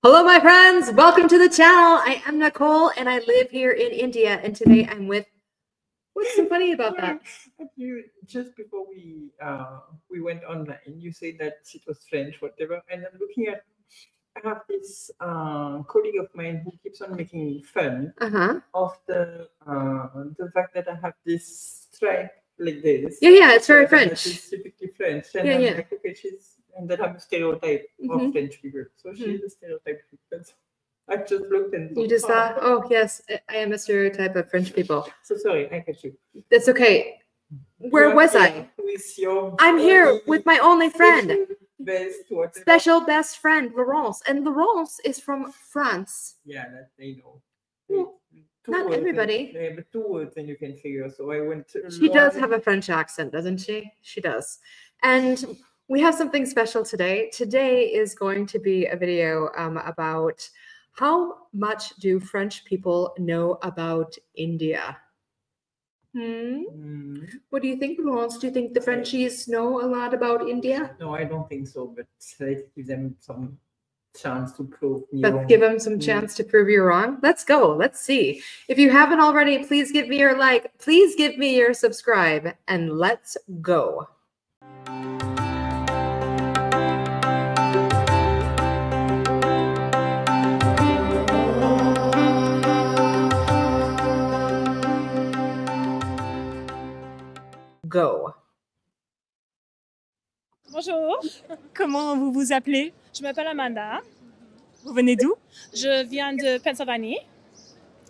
Hello, my friends. Welcome to the channel. I am Nicole, and I live here in India. And today I'm with. What's so funny about that? Just before we went online, you said that it was French, whatever. And I'm looking at. I have this colleague of mine who keeps on making fun of the fact that I have this stripe like this. Yeah, it's very French. It's typically French. And yeah, I'm yeah. like, okay, and that I'm a stereotype of French people. So she's a stereotype. I just looked and you just thought, oh yes, I am a stereotype of French people. So sorry, I got you. That's okay. Where was I? With your I'm here with my only friend. Special best friend, Laurence. And Laurence is from France. Yeah, that they know. Well, not everybody. Yeah, but 2 words and you can figure. So I went to. She does have a French accent, doesn't she? She does. And we have something special today. Today is going to be a video about how much do French people know about India? What do you think, Laurence? Do you think the Frenchies know a lot about India? No, I don't think so, but let's give them some chance to prove me wrong. Give them some chance to prove you wrong. Let's go. Let's see. If you haven't already, please give me your like. Please give me your subscribe, and let's go. Go. Bonjour. Comment vous vous appelez? Je m'appelle Amanda. Vous venez d'où? Je viens de Pennsylvanie,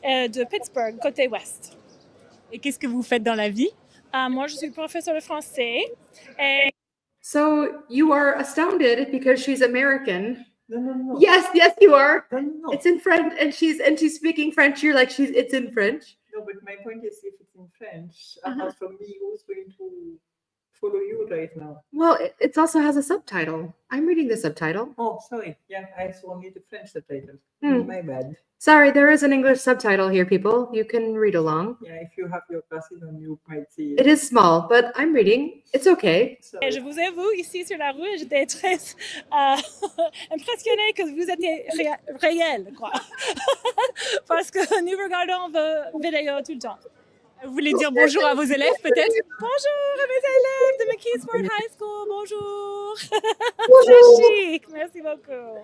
de Pittsburgh, côté ouest. Et qu'est-ce que vous faites dans la vie? Moi, je suis professeure de français. Et... So you are astounded because she's American. No. Yes, you are. No. It's in French, and she's speaking French. You're like it's in French. No, but my point is, if it's in French, apart from me, who's going to follow you right now? Well, it also has a subtitle. I'm reading the subtitle. Oh, sorry. Yeah, I saw only the French subtitles. My bad. Sorry, there is an English subtitle here, people. You can read along. Yeah, if you have your glasses on, you might see it. It is small, but I'm reading. It's okay. Et je vous avoue, ici sur la rue, j'étais très impressionnée que vous étiez réel, quoi. Parce que nous regardons vos vidéos tout le temps. Vous voulez dire bonjour à vos élèves, peut-être? Bonjour à mes élèves de McKeesport High School. Bonjour. Bonjour. C'est chic. Merci beaucoup.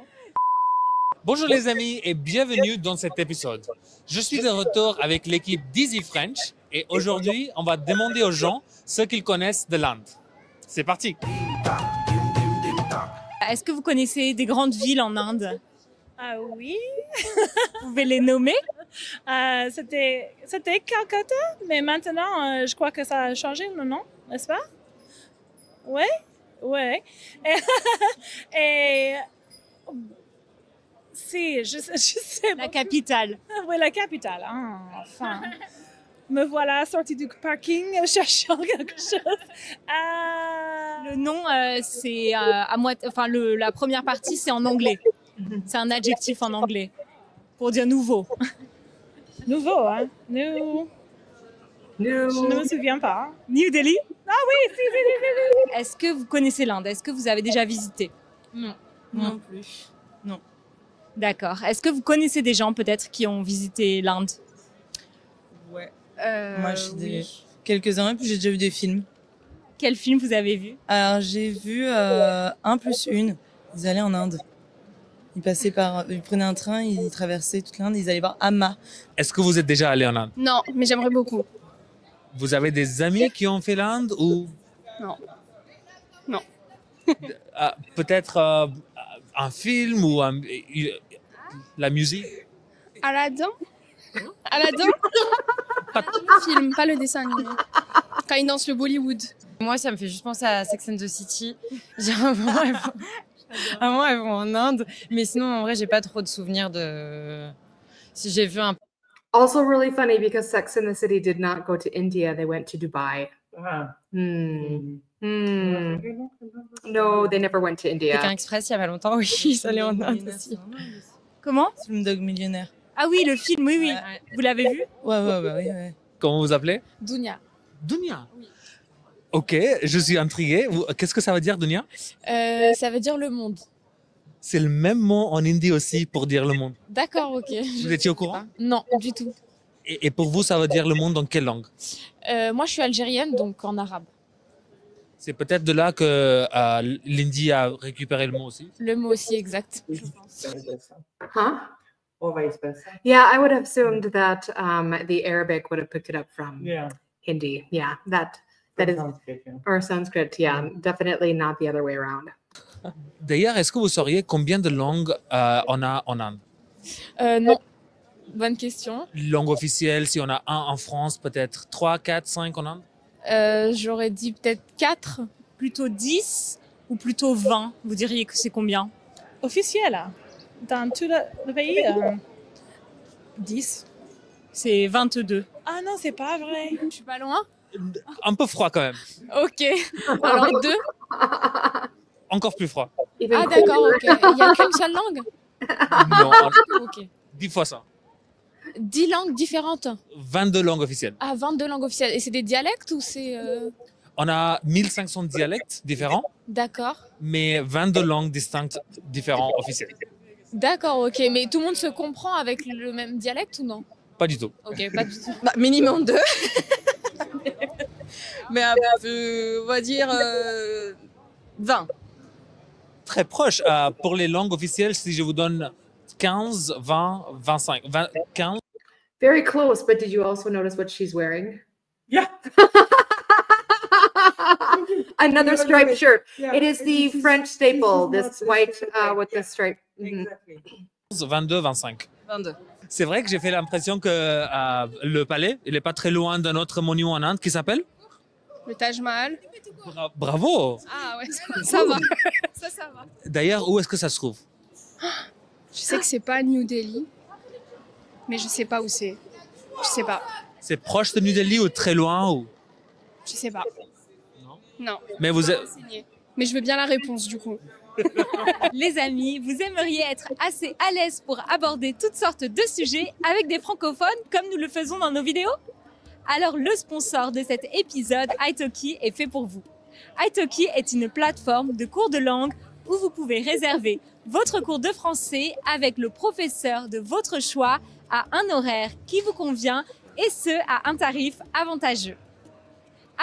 Bonjour les amis et bienvenue dans cet épisode. Je suis de retour avec l'équipe d'Easy French et aujourd'hui, on va demander aux gens ce qu'ils connaissent de l'Inde. C'est parti. Est-ce que vous connaissez des grandes villes en Inde? Ah oui. Vous pouvez les nommer? C'était Calcutta, mais maintenant, je crois que ça a changé le nom, n'est-ce pas? Ouais. Et si, je sais. La capitale. Oui, la capitale. Ah, enfin. Me voilà sortie du parking cherchant quelque chose. Le nom, c'est à moitié. Enfin, la première partie, c'est en anglais. C'est un adjectif en anglais pour dire nouveau. Nouveau, hein? New. Je ne me souviens pas. New Delhi? Ah oui, si. Est-ce que vous connaissez l'Inde? Est-ce que vous avez déjà visité? Non plus. Non. D'accord. Est-ce que vous connaissez des gens peut-être qui ont visité l'Inde? Ouais. Moi, quelques-uns, et puis j'ai déjà vu des films. Quels films vous avez vus? Alors, j'ai vu 1+1. Ils allaient en Inde. Ils prenaient un train, ils traversaient toute l'Inde, ils allaient voir Amma. Est-ce que vous êtes déjà allé en Inde? Non, mais j'aimerais beaucoup. Vous avez des amis qui ont fait l'Inde ou? Non. Peut-être un film ou la musique? Aladdin? Pas le film, pas le dessin animé. Quand ils dansent le Bollywood. Moi, ça me fait juste penser à Sex and the City. Moi, elles vont en Inde. Mais sinon, en vrai, j'ai pas trop de souvenirs de... Si j'ai vu un... Also really funny because Sex and the City did not go to India. They went to Dubai. No, they never went to India. Pékin Express, il y a pas longtemps, oui, ils allaient en Inde aussi. Comment? Slumdog Millionnaire. Ah oui, le film, oui. Ouais. Vous l'avez vu? Ouais. Comment vous appelez? Dounia. Dounia? Oui. Ok, je suis intrigué. Qu'est-ce que ça veut dire, Dounia? Ça veut dire le monde. C'est le même mot en hindi aussi pour dire le monde. D'accord, ok. Vous étiez au courant? Non, du tout. Et pour vous, ça veut dire le monde dans quelle langue? Moi, je suis algérienne, donc en arabe. C'est peut-être de là que l'hindi a récupéré le mot aussi. Le mot aussi exact. Oui, ça veut dire ça. Huh? Or vice versa. Yeah, I would have assumed that the Arabic would have picked it up from Yeah. Hindi. Yeah, that is, Sounds good, yeah. or Sanskrit. Yeah, definitely not the other way around. D'ailleurs, est-ce que vous sauriez combien de langues on a en Inde? Non. Bonne question. Langue officielle, si on a un en France, peut-être 3, 4, 5 en Inde? J'aurais dit peut-être 4, plutôt 10 ou plutôt 20. Vous diriez que c'est combien? Officiel, dans tout le pays, 10. C'est 22. Ah non, c'est pas vrai. Je suis pas loin? Un peu froid quand même. Ok. Alors 2? Encore plus froid. Even Ah d'accord, colder. ok. Il n'y a qu'une seule langue? Non, Ok. 10 fois ça. 10 langues différentes? 22 langues officielles. Ah, 22 langues officielles. Et c'est des dialectes ou c'est... On a 1500 dialectes différents, D'accord. mais 22 langues distinctes différentes officielles. D'accord, ok. Mais tout le monde se comprend avec le même dialecte ou non? Pas du tout. Ok, pas du tout. Bah, minimum 2. Mais on va dire 20. Très proche. Pour les langues officielles, si je vous donne 15, 20, 25, 20, 15, Very close, but did you also notice what she's wearing? Yeah. Another striped shirt. Yeah. It is the This is- French staple, this is this not white specific, with yeah. the stripe. Mhm. Exactly. 22, 25. 22. C'est vrai que j'ai fait l'impression que le palais, il n'est pas très loin d'un autre monument en Inde qui s'appelle Le Taj Mahal. Bravo. Ah ouais, ça va. Ça va. D'ailleurs, où est-ce que ça se trouve? Je sais que c'est pas New Delhi, mais je sais pas où c'est. Je sais pas. C'est proche de New Delhi ou très loin ou... Je sais pas. Non. Non. Mais vous êtes... Renseigné. Mais je veux bien la réponse du coup. Les amis, vous aimeriez être assez à l'aise pour aborder toutes sortes de sujets avec des francophones comme nous le faisons dans nos vidéos? Alors le sponsor de cet épisode, Italki, est fait pour vous. Italki est une plateforme de cours de langue où vous pouvez réserver votre cours de français avec le professeur de votre choix à un horaire qui vous convient et ce à un tarif avantageux.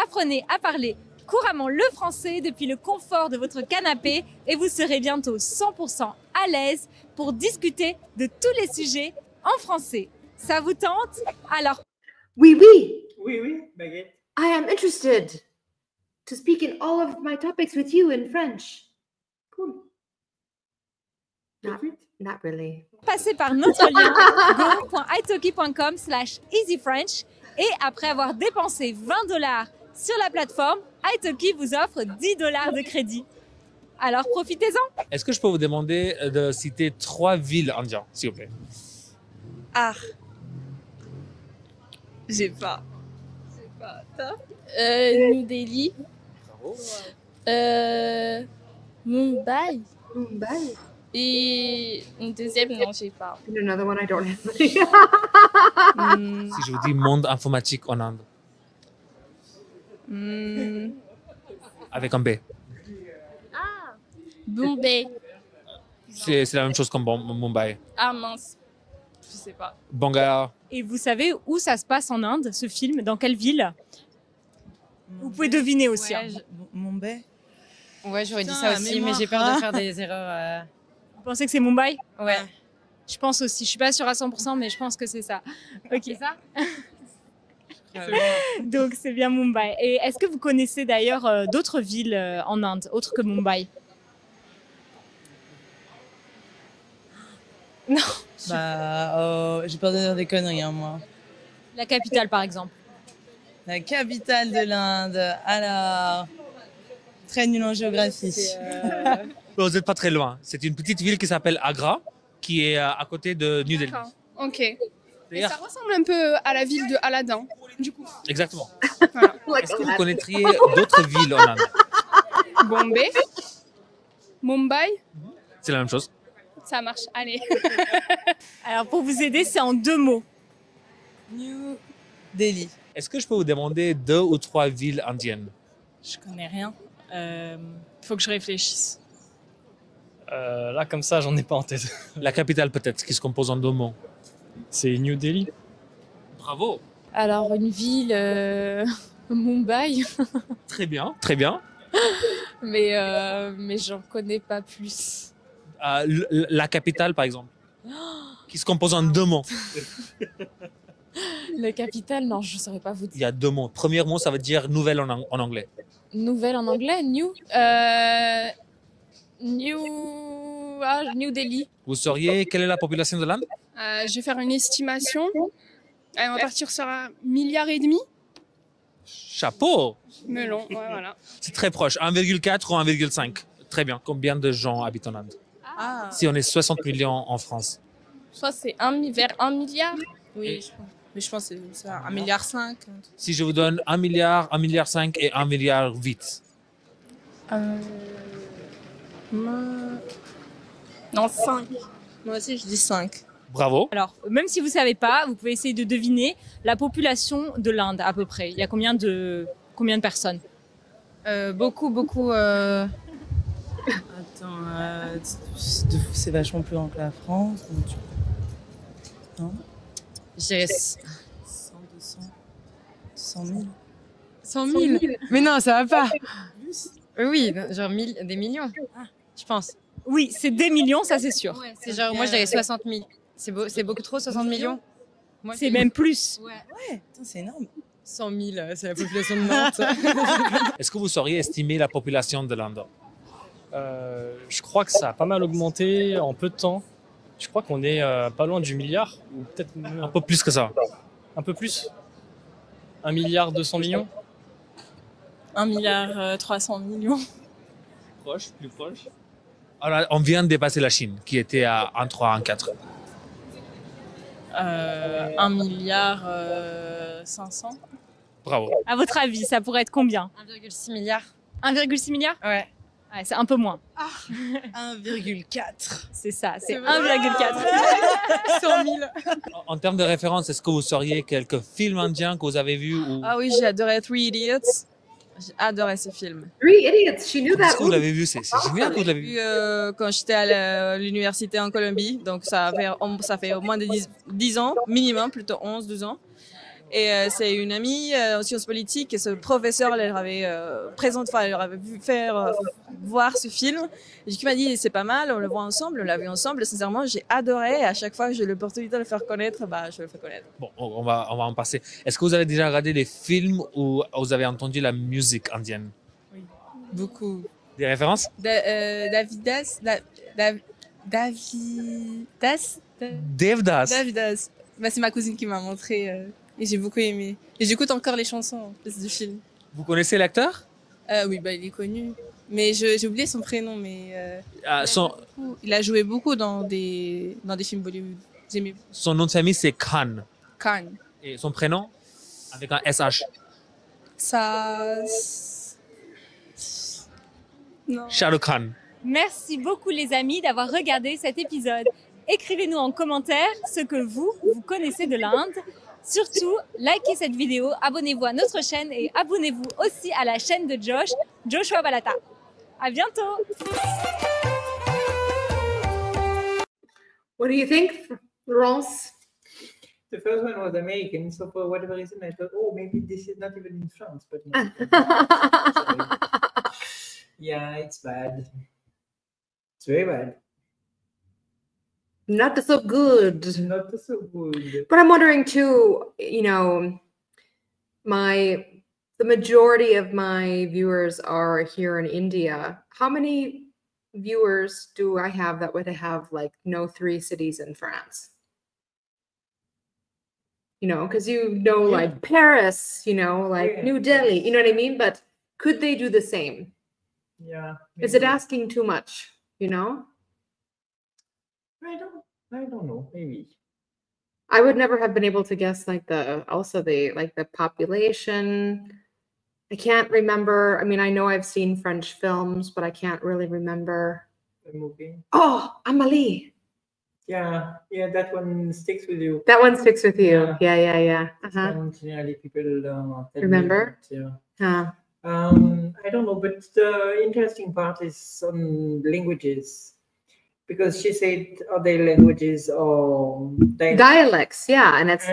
Apprenez à parler couramment le français depuis le confort de votre canapé et vous serez bientôt 100% à l'aise pour discuter de tous les sujets en français. Ça vous tente? Alors, Oui, oui. Oui, oui, baguette. I am interested to speak in all of my topics with you in French. Cool. Not, Tout de suite. not really. passez par notre lien go.italki.com/easyfrench et après avoir dépensé $20 sur la plateforme, Italki vous offre $10 de crédit. Alors profitez-en! Est-ce que je peux vous demander de citer 3 villes indiennes, s'il vous plaît? Ah. J'ai pas. New Delhi. Mumbai. Mumbai. Et une deuxième, non, j'ai pas. And another one I don't have. Si je vous dis monde informatique en Inde, avec un B. Bombay. C'est la même chose comme Mumbai. Ah mince. Je sais pas. Bangalore. Et vous savez où ça se passe en Inde, ce film? Dans quelle ville? Vous pouvez deviner aussi. hein. Mumbai. Ouais, j'aurais dit Putain, ça la aussi, mais mémoire. j'ai peur de faire des erreurs. Vous pensez que c'est Mumbai? Ouais. Je pense aussi. Je suis pas sûre à 100%, mais je pense que c'est ça. Ok. C'est ça? Donc c'est bien Mumbai. Et est-ce que vous connaissez d'ailleurs d'autres villes en Inde, autres que Mumbai? Bah, j'ai peur de dire des conneries, hein, moi. La capitale, par exemple. La capitale de l'Inde. Alors, très nul en géographie. Vous n'êtes pas très loin. C'est une petite ville qui s'appelle Agra, qui est à côté de New Delhi. D'accord. Ok. Et D'ailleurs, ça ressemble un peu à la ville de Aladdin, du coup. exactement. Like Est-ce que vous that. connaîtriez d'autres villes en Inde? Bombay. Mumbai. C'est la même chose. Ça marche. Allez. Alors pour vous aider, c'est en 2 mots. New Delhi. Est-ce que je peux vous demander 2 ou 3 villes indiennes? Je connais rien. Faut que je réfléchisse. Là, comme ça, j'en ai pas en tête. La capitale peut-être, qui se compose en 2 mots. C'est New Delhi. Bravo. Alors, une ville, Mumbai, Très bien, très bien. mais j'en connais pas plus. La capitale, par exemple, qui se compose en 2 mots. La capitale, non, je saurais pas vous Il y dire. a 2 mots. Premier mot, ça veut dire nouvelle en anglais. Nouvelle en anglais, New. New Delhi. Vous sauriez quelle est la population de l'Inde? Je vais faire une estimation. On va partir sur 1,5 milliard. Chapeau. Melon, ouais, voilà. C'est très proche, 1,4 ou 1,5. Très bien. Combien de gens habitent en Inde? Ah, Si on est 60 millions en France. je crois que c'est vers 1 milliard. Oui, je pense. Mais je pense que c'est 1,5 milliard. Si je vous donne 1 milliard, 1,5 milliard et 1 milliard vite. Non, 5. Moi aussi, je dis 5. Bravo. Alors, même si vous savez pas, vous pouvez essayer de deviner la population de l'Inde à peu près. Il y a combien de personnes? Beaucoup. Attends, c'est vachement plus grand que la France. Donc non, Je dirais 100, 200, 100 000. 100 000. Mais non, ça va pas. Oui, genre des millions, je pense. Oui, c'est des millions, ça c'est sûr. Ouais, c'est genre, moi je dirais 60 000. C'est beaucoup trop, 60 millions? Moi, C'est même plus. Ouais. Putain, c'est énorme. 100 000, c'est la population de Nantes. Est-ce que vous sauriez estimer la population de l'Inde? Je crois que ça a pas mal augmenté en peu de temps. Je crois qu'on est pas loin du milliard, ou peut-être Un peu plus que ça. un peu plus. 1 milliard 200 millions. 1 milliard 300 millions. Proche, plus proche. Alors, on vient de dépasser la Chine, qui était à 1,3, 1,4. 1 milliard 500. Bravo. À votre avis, ça pourrait être combien? 1,6 milliard. 1,6 milliard? Ouais. Ouais, c'est un peu moins. 1,4. C'est ça, c'est vrai. 1,4. 100 000. En termes de référence, est-ce que vous sauriez quelques films indiens que vous avez vus ou... Ah oui, j'ai adoré Three Idiots. J'ai adoré ce film. 3 Idiots. She knew Est-ce that. que vous l'avez vu? C'est génial que vous l'avez J'ai vu. vu quand j'étais à l'université en Colombie, donc ça fait au moins de 10 ans, minimum, plutôt 11, 12 ans. Et c'est une amie en sciences politiques et ce professeur elle avait elle avait vu faire voir ce film. Et qui m'a dit c'est pas mal, on le voit ensemble, on l'a vu ensemble. Sincèrement, j'ai adoré et à chaque fois que j'ai l'opportunité de le faire connaître, je le fais connaître. Bon, on va en passer. Est-ce que vous avez déjà regardé des films où vous avez entendu la musique indienne? Beaucoup. Des références? Davidas. Devdas. Bah, c'est ma cousine qui m'a montré et j'ai beaucoup aimé. Et j'écoute encore les chansons du film. Vous connaissez l'acteur? Oui, bah, il est connu. Mais j'ai oublié son prénom, mais il a joué beaucoup dans des films Bollywood. J'aimais beaucoup. Son nom de famille, c'est Khan. Khan. Et son prénom? Avec un SH. Ça... Non. Shah Rukh Khan. Merci beaucoup les amis d'avoir regardé cet épisode. Écrivez-nous en commentaire ce que vous connaissez de l'Inde. Surtout, likez cette vidéo, abonnez-vous à notre chaîne et abonnez-vous aussi à la chaîne de Joshua Balata. À bientôt. What do you think, Laurence? The first one was American, so for whatever reason I thought, oh, maybe this is not even in France, but no. Yeah, it's bad. It's very bad. Not so good. Not so good. But I'm wondering too, you know, the majority of my viewers are here in India. How many viewers do I have that would have like no 3 cities in France? You know, because like Paris, like New Delhi, you know what I mean? But could they do the same? Yeah. Is it asking too much, you know? I don't know, maybe. I would never have been able to guess like the population. I can't remember. I mean, I know I've seen French films, but I can't really remember. The movie. Oh, Amélie. Yeah, that one sticks with you. That one sticks with you. Yeah. Uh-huh. Generally, people Remember? Yeah. I don't know, but the interesting part is on languages. because she said other languages or Dialects, yeah, and it's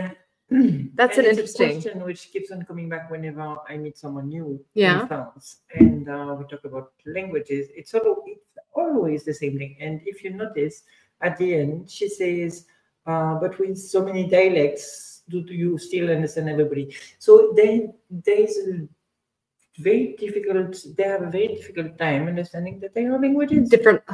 that's and an it's interesting. a question which keeps on coming back whenever I meet someone new Yeah. in France, and we talk about languages. It's always the same thing. And if you notice, at the end, she says, "But with so many dialects, do you still understand everybody?" So then there's a very difficult. They have a very difficult time understanding that they are languages.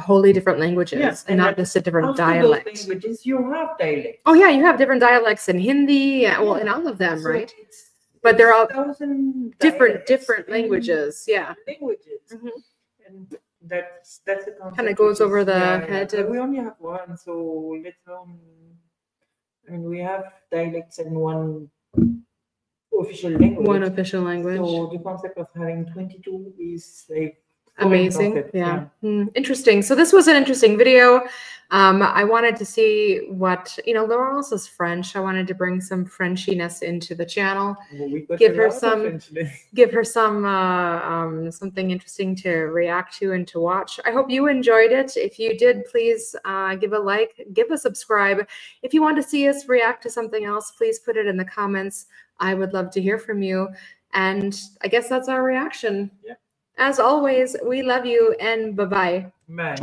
Wholly different languages, Yeah, and not that just a different after dialect. those languages, you have dialects. Oh yeah, you have different dialects in Hindi, well, in all of them, So right? it's But they're all 1,000 different dialects in languages. Yeah. languages. Mhm. And that's the concept. Kinda goes which over is- the yeah, head but of- we only have one, so let alone. I mean, we have dialects and one official language. One official language. So the concept of having 22 is a foreign Amazing. concept, Yeah. Interesting. So this was an interesting video. I wanted to see what, Laurence is French. I wanted to bring some Frenchiness into the channel. Well, we got Give a her lot of some- French there. Give her some something interesting to react to and to watch. I hope you enjoyed it. If you did, please give a like, give a subscribe. If you want to see us react to something else, please put it in the comments. I would love to hear from you. And I guess that's our reaction. Yeah. As always, we love you and bye-bye. Bye.